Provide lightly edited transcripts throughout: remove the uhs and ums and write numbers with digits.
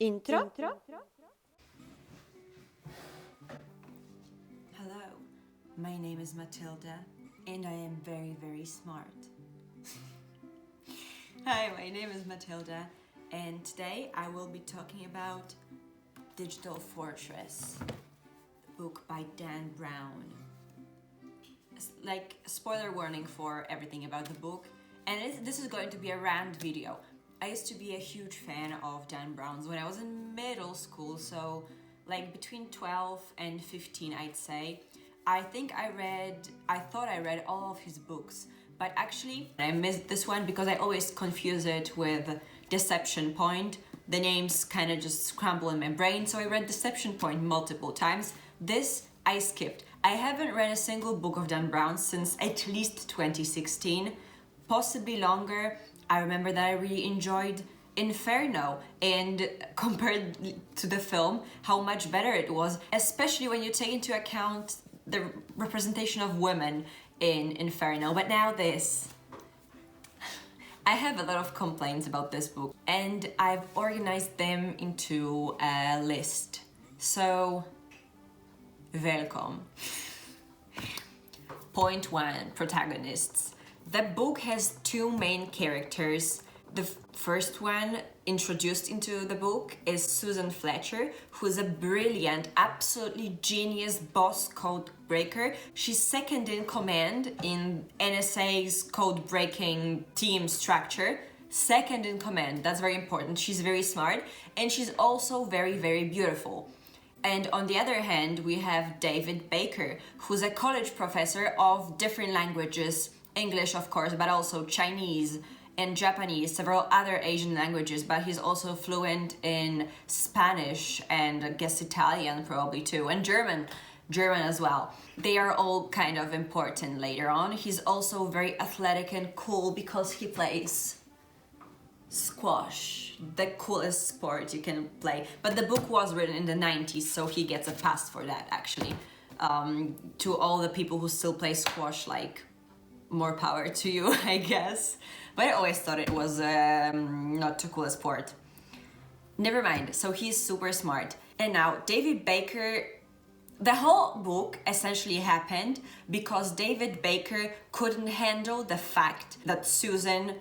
Intro? Hello, my name is Matilda and I am very, very smart. Hi, my name is Matilda and today I will be talking about Digital Fortress, the book by Dan Brown. Like, spoiler warning for everything about the book, and this is going to be a rant video. I used to be a huge fan of Dan Brown's when I was in middle school, so like between 12 and 15 I'd say. I thought I read all of his books, but actually I missed this one because I always confuse it with Deception Point. The names kind of just scramble in my brain, so I read Deception Point multiple times. This I skipped. I haven't read a single book of Dan Brown since at least 2016, possibly longer. I remember that I really enjoyed Inferno, and compared to the film, how much better it was, especially when you take into account the representation of women in Inferno. But now this. I have a lot of complaints about this book, and I've organized them into a list. So, welcome. Point 1, protagonists. The book has two main characters. The first one introduced into the book is Susan Fletcher, who's a brilliant, absolutely genius boss code breaker. She's second in command in NSA's code breaking team structure. Second in command, that's very important. She's very smart, and she's also very, very beautiful. And on the other hand, we have David Baker, who's a college professor of different languages. English, of course, but also Chinese and Japanese, several other Asian languages, but he's also fluent in Spanish and I guess Italian probably too, and German as well. They are all kind of important later on. He's also very athletic and cool because he plays squash, the coolest sport you can play. But the book was written in the 90s, so he gets a pass for that actually. To all the people who still play squash, like, more power to you, I guess. But I always thought it was not too cool a sport. Never mind, so he's super smart. And now, David Baker, the whole book essentially happened because David Baker couldn't handle the fact that Susan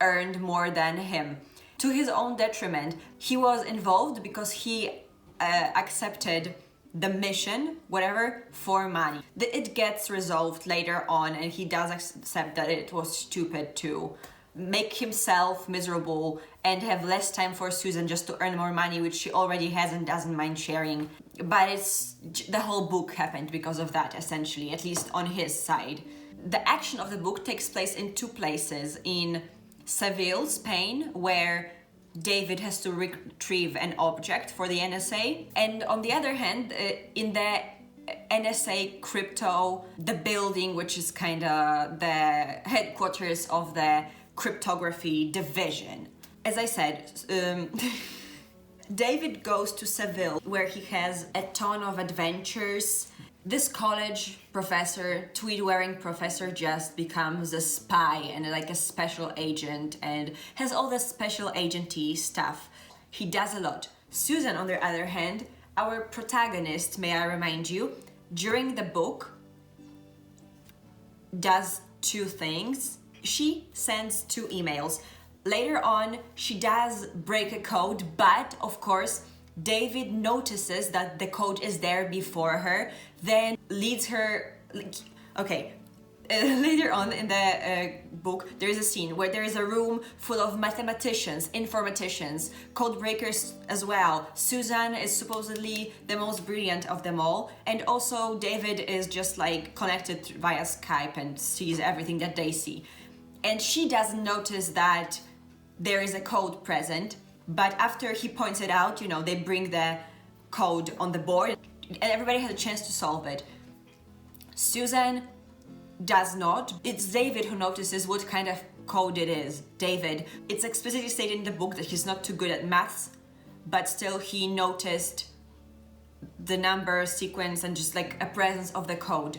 earned more than him. To his own detriment, he was involved because he accepted the mission, whatever, for money. It gets resolved later on, and he does accept that it was stupid to make himself miserable and have less time for Susan just to earn more money, which she already has and doesn't mind sharing. But the whole book happened because of that, essentially, at least on his side. The action of the book takes place in two places. In Seville, Spain, where David has to retrieve an object for the NSA, and on the other hand, in the NSA crypto, the building, which is kind of the headquarters of the cryptography division. As I said, David goes to Seville, where he has a ton of adventures. This college professor, tweed-wearing professor, just becomes a spy and like a special agent and has all the special agenty stuff. He does a lot. Susan, on the other hand, our protagonist, may I remind you, during the book, does two things. She sends two emails. Later on, she does break a code, but of course, David notices that the code is there before her, then leads her. Later on in the book, there is a scene where there is a room full of mathematicians, informaticians, code breakers as well. Susan is supposedly the most brilliant of them all, and also David is just like connected via Skype and sees everything that they see. And she doesn't notice that there is a code present. But after he points it out, they bring the code on the board and everybody has a chance to solve it. Susan does not. It's David who notices what kind of code it is. David. It's explicitly stated in the book that he's not too good at maths, but still he noticed the number sequence and just like a presence of the code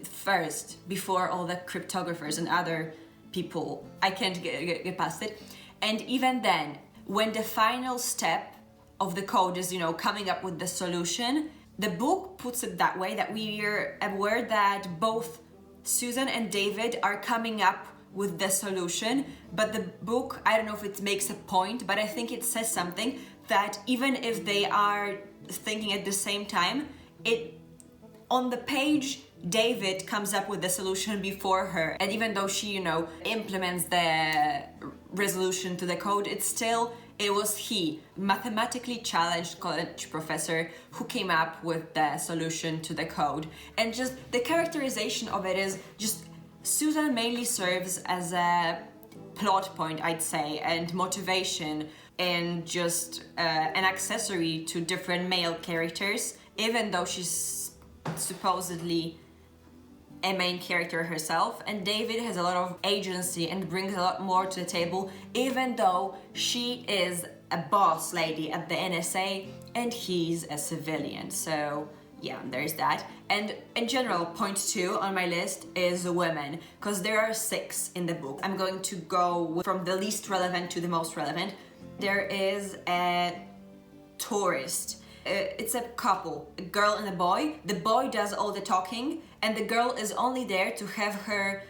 first, before all the cryptographers and other people. I can't get past it. And even then, when the final step of the code is, you know, coming up with the solution. The book puts it that way, that we're aware that both Susan and David are coming up with the solution, but the book, I don't know if it makes a point, but I think it says something that even if they are thinking at the same time, on the page, David comes up with the solution before her, and even though she, you know, implements the resolution to the code, it was he, mathematically challenged college professor, who came up with the solution to the code. And just the characterization of it is just, Susan mainly serves as a plot point, I'd say, and motivation, and just an accessory to different male characters, even though she's supposedly a main character herself. And David has a lot of agency and brings a lot more to the table, even though she is a boss lady at the NSA and he's a civilian. So yeah, there's that. And in general, point 2 on my list is women, because there are 6 in the book. I'm going to go from the least relevant to the most relevant. There is a tourist. It's a couple, a girl and a boy. The boy does all the talking, and the girl is only there to have her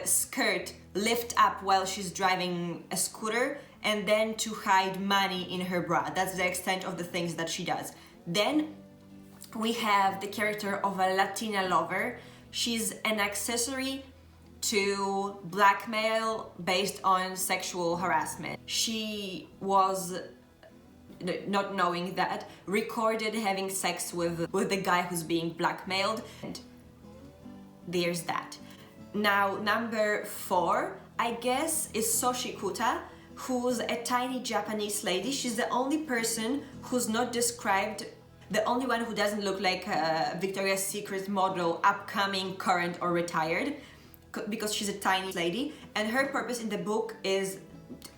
skirt lift up while she's driving a scooter, and then to hide money in her bra. That's the extent of the things that she does. Then we have the character of a Latina lover. She's an accessory to blackmail based on sexual harassment. She was, not knowing that, recorded having sex with the guy who's being blackmailed, and there's that. Now, number 4, I guess, is Soshikuta, who's a tiny Japanese lady. She's the only person who's not described, the only one who doesn't look like a Victoria's Secret model, upcoming, current, or retired, because she's a tiny lady, and her purpose in the book is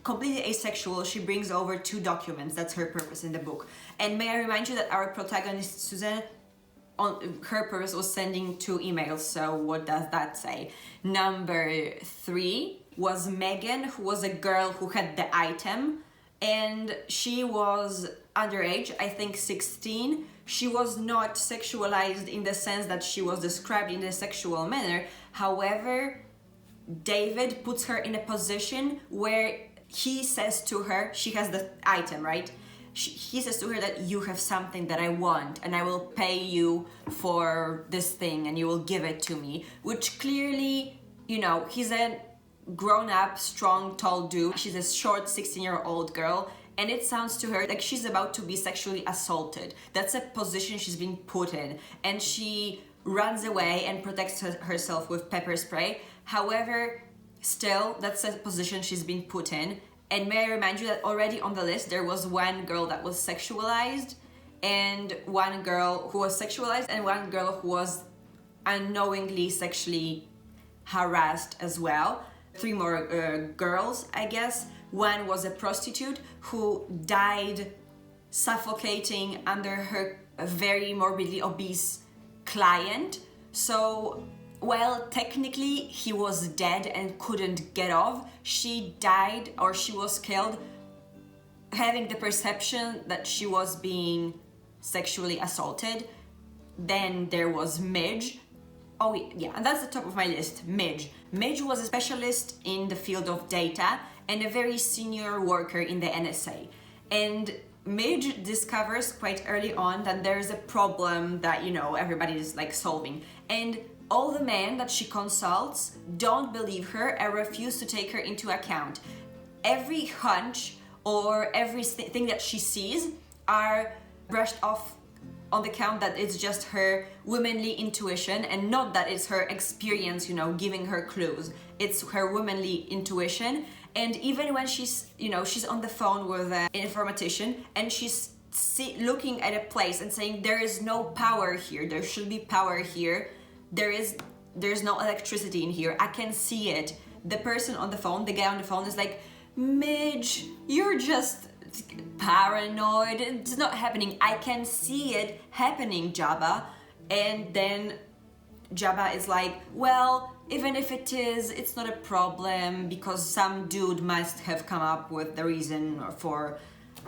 completely asexual. She brings over 2 documents. That's her purpose in the book. And may I remind you that our protagonist, Susan, her purpose was sending 2 emails. So what does that say? Number 3 was Megan, who was a girl who had the item, and she was underage, I think 16. She was not sexualized in the sense that she was described in a sexual manner. However, David puts her in a position where he says to her, she has the item, right? He says to her that you have something that I want and I will pay you for this thing and you will give it to me, which clearly, you know, he's a grown-up, strong, tall dude. She's a short 16-year-old girl, and it sounds to her like she's about to be sexually assaulted. That's a position she's being put in, and she runs away and protects herself with pepper spray. However, still, that's a position she's been put in. And may I remind you that already on the list there was one girl that was sexualized, and one girl who was sexualized, and one girl who was unknowingly sexually harassed as well. 3 more girls, I guess. One was a prostitute who died suffocating under her very morbidly obese client. So, while technically he was dead and couldn't get off, she died, or she was killed, having the perception that she was being sexually assaulted. Then there was Midge. Oh yeah, and that's the top of my list, Midge. Midge was a specialist in the field of data and a very senior worker in the NSA. And Midge discovers quite early on that there's a problem that, you know, everybody is like solving. And all the men that she consults don't believe her and refuse to take her into account. Every hunch or everything that she sees are brushed off on the count that it's just her womanly intuition, and not that it's her experience, you know, giving her clues. It's her womanly intuition. And even when she's, you know, she's on the phone with an informatician and she's looking at a place and saying there is no power here, there should be power here, there's no electricity in here, I can see it. The person on the phone, the guy on the phone is like, Midge, you're just paranoid, it's not happening, I can see it happening, Jabba. And then Jabba is like, well, even if it is, it's not a problem because some dude must have come up with the reason for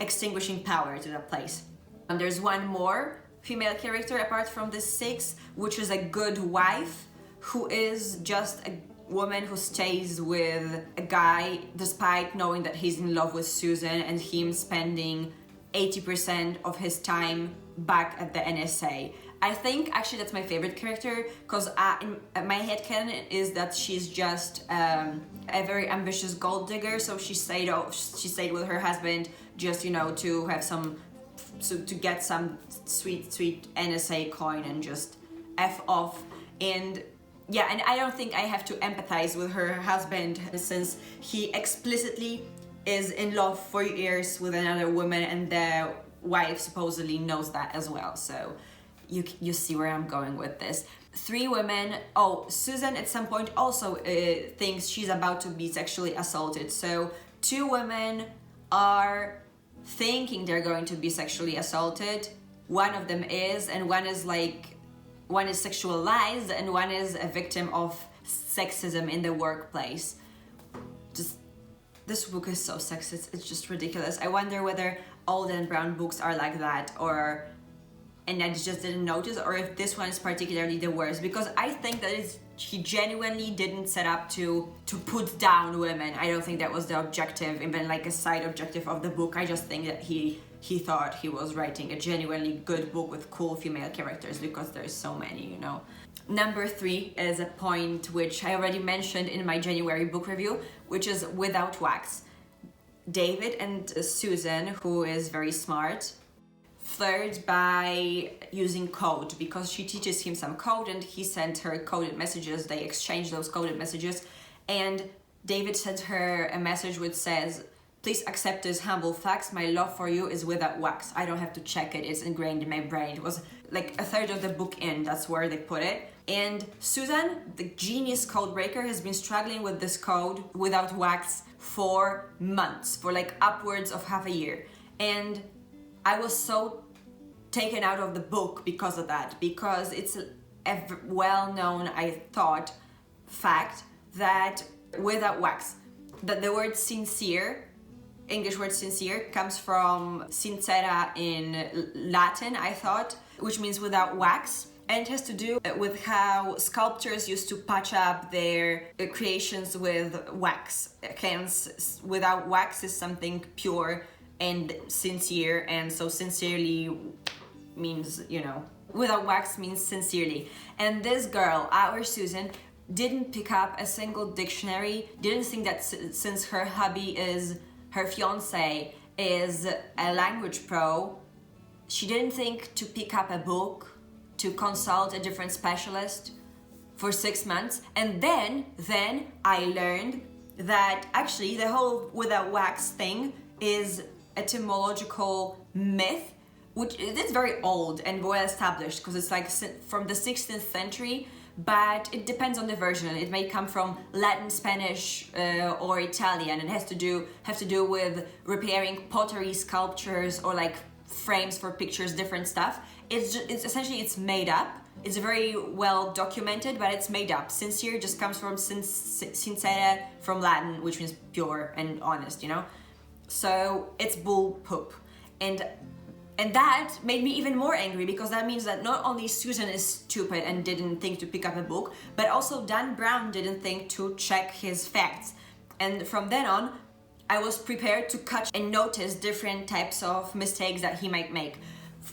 extinguishing power to that place. And there's one more female character apart from the 6, which is a good wife, who is just a woman who stays with a guy despite knowing that he's in love with Susan, and him spending 80% of his time back at the NSA. I think actually that's my favorite character, because in my headcanon is that she's just a very ambitious gold digger. So she stayed with her husband just, you know, to have some, so to get some sweet NSA coin and just F off. And yeah, and I don't think I have to empathize with her husband, since he explicitly is in love for years with another woman, and the wife supposedly knows that as well. So you see where I'm going with this. 3 women. Oh, Susan at some point also thinks she's about to be sexually assaulted. So 2 women are thinking they're going to be sexually assaulted. One of them is, and one is sexualized, and one is a victim of sexism in the workplace. Just, this book is so sexist, it's just ridiculous. I wonder whether all Dan Brown books are like that, and I just didn't notice, or if this one is particularly the worst, because I think that he genuinely didn't set up to put down women. I don't think that was the objective, even like a side objective of the book. I just think that he thought he was writing a genuinely good book with cool female characters, because there's so many, you know. Number 3 is a point which I already mentioned in my January book review, which is Without Wax. David and Susan, who is very smart, flirt by using code, because she teaches him some code and he sent her coded messages. They exchange those coded messages, and David sent her a message which says, "Please accept this humble fact, my love for you is without wax. I don't have to check it, it's ingrained in my brain." It was like a third of the book in, that's where they put it. And Susan, the genius code breaker, has been struggling with this code without wax for months, for like upwards of half a year. And I was so taken out of the book because of that, because it's a well-known, I thought, fact that without wax, that the word sincere, English word sincere, comes from sincera in Latin, I thought, which means without wax. And it has to do with how sculptors used to patch up their creations with wax. Hence, without wax is something pure and sincere, and so sincerely means, you know, without wax means sincerely. And this girl, our Susan, didn't pick up a single dictionary, didn't think that since her hubby is, her fiance is a language pro, she didn't think to pick up a book, to consult a different specialist for 6 months. And then I learned that actually the whole without wax thing is etymological myth, which is very old and well established, because it's like from the 16th century, but it depends on the version. It may come from Latin, Spanish, or Italian, and have to do with repairing pottery, sculptures, or like frames for pictures, different stuff. It's essentially, it's made up. It's very well documented, but it's made up. Sincere just comes from sincere from Latin, which means pure and honest, you know? So it's bull poop. And that made me even more angry, because that means that not only Susan is stupid and didn't think to pick up a book, but also Dan Brown didn't think to check his facts. And from then on, I was prepared to catch and notice different types of mistakes that he might make.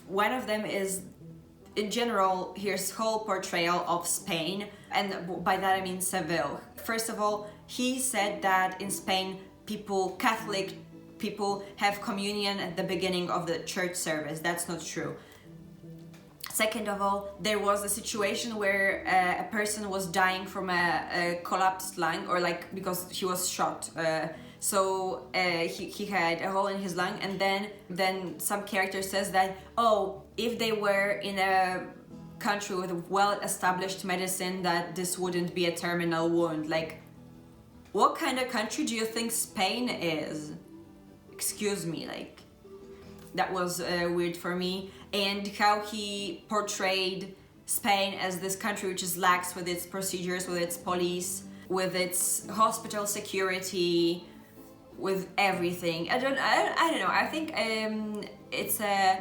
One of them is, in general, his whole portrayal of Spain, and by that I mean Seville. First of all, he said that in Spain, Catholic people have communion at the beginning of the church service. That's not true. Second of all, there was a situation where a person was dying from a collapsed lung, or like because he was shot. So he had a hole in his lung, and then some character says that, oh, if they were in a country with well-established medicine, that this wouldn't be a terminal wound. Like, what kind of country do you think Spain is? Excuse me, like, that was weird for me. And how he portrayed Spain as this country which is lax with its procedures, with its police, with its hospital security, with everything. I don't know. I think it's a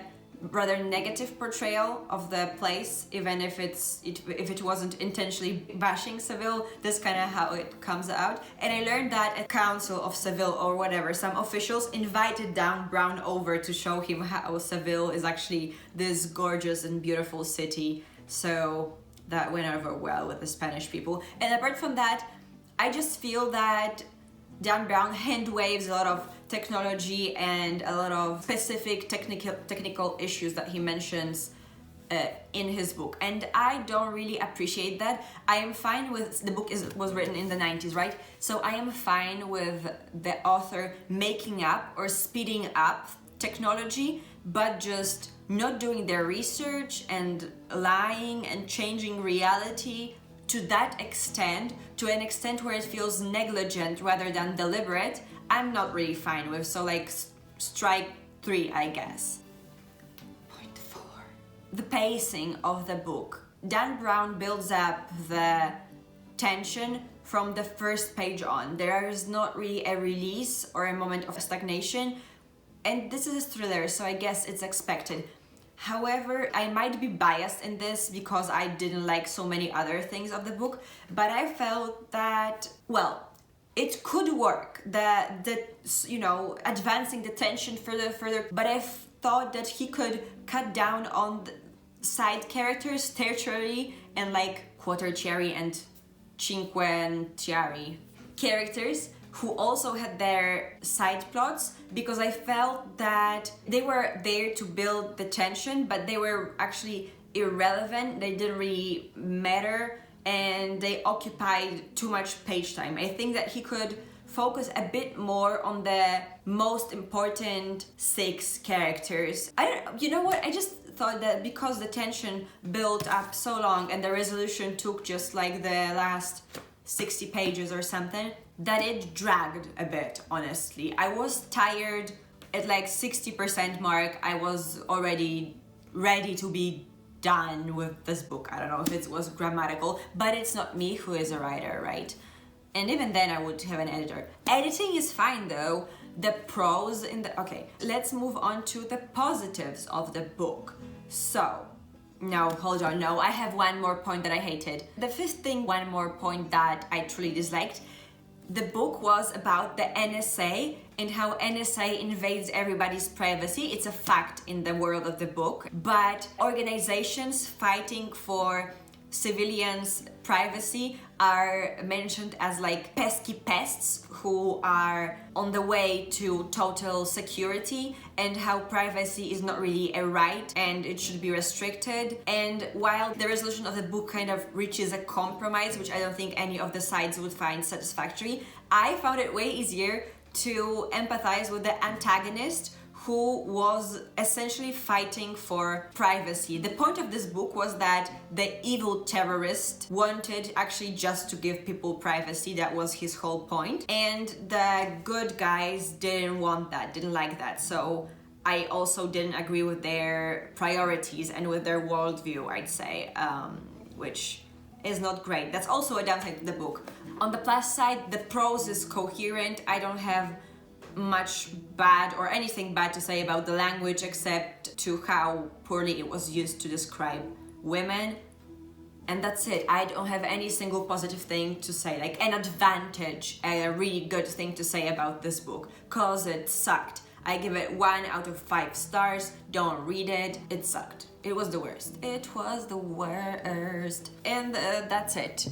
rather negative portrayal of the place, even if if it wasn't intentionally bashing Seville. That's kind of how it comes out. And I learned that at Council of Seville or whatever, some officials invited Dan Brown over to show him how Seville is actually this gorgeous and beautiful city. So that went over well with the Spanish people. And apart from that, I just feel that Dan Brown hand waves a lot of technology and a lot of specific technical issues that he mentions in his book, and I don't really appreciate that. I am fine with the book was written in the 90s, right? So I am fine with the author making up or speeding up technology, but just not doing their research and lying and changing reality to that extent, to an extent where it feels negligent rather than deliberate. I'm not really fine with. So like strike 3, I guess. Point 4. The pacing of the book. Dan Brown builds up the tension from the first page on. There is not really a release or a moment of stagnation. And this is a thriller, so I guess it's expected. However, I might be biased in this because I didn't like so many other things of the book, but I felt that, well, it could work, that you know, advancing the tension further, but I thought that he could cut down on the side characters, tertiary and like quattertiary and cinquentiary characters who also had their side plots, because I felt that they were there to build the tension, but they were actually irrelevant. They didn't really matter, and they occupied too much page time. I think that he could focus a bit more on the most important 6 characters. You know what? I just thought that because the tension built up so long and the resolution took just like the last 60 pages or something, that it dragged a bit, honestly. I was tired at like 60% mark. I was already ready to be done with this book. I don't know if it was grammatical, but it's not me who is a writer, right? And even then I would have an editor. Editing is fine though. The prose in the... Okay, let's move on to the positives of the book. So, no, hold on, no, I have one more point that I hated. The 5th thing, one more point that I truly disliked. The book was about the NSA and how NSA invades everybody's privacy. It's a fact in the world of the book. But organizations fighting for civilians' privacy are mentioned as like pesky pests who are on the way to total security, and how privacy is not really a right and it should be restricted. And while the resolution of the book kind of reaches a compromise, which I don't think any of the sides would find satisfactory, I found it way easier to empathize with the antagonist, who was essentially fighting for privacy. The point of this book was that the evil terrorist wanted actually just to give people privacy. That was his whole point. And the good guys didn't want that, didn't like that. So I also didn't agree with their priorities and with their worldview, I'd say, which is not great. That's also a downside to the book. On the plus side, the prose is coherent. I don't have much bad or anything bad to say about the language, except to how poorly it was used to describe women, and that's it. I don't have any single positive thing to say, like an advantage, a really good thing to say about this book, cause it sucked. I give it 1 out of 5 stars. Don't read it. It sucked. It was the worst. It was the worst. And that's it.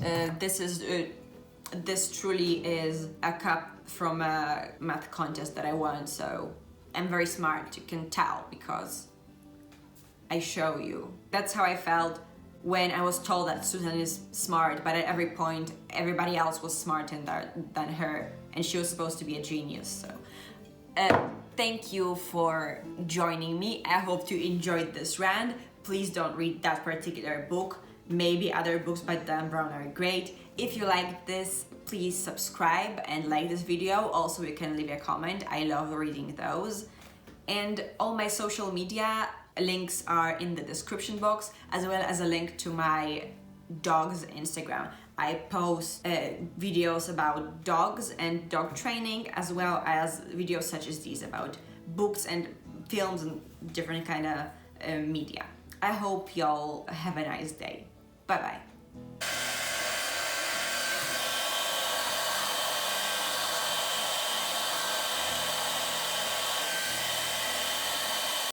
This truly is a cup from a math contest that I won, so I'm very smart, you can tell, because I show you. That's how I felt when I was told that Susan is smart, but at every point everybody else was smarter than her, and she was supposed to be a genius. So thank you for joining me. I hope you enjoyed this rant. Please don't read that particular book. Maybe other books by Dan Brown are great. If you like this, please subscribe and like this video. Also, you can leave a comment. I love reading those. And all my social media links are in the description box, as well as a link to my dog's Instagram. I post videos about dogs and dog training, as well as videos such as these about books and films and different kind of media. I hope y'all have a nice day. Bye bye.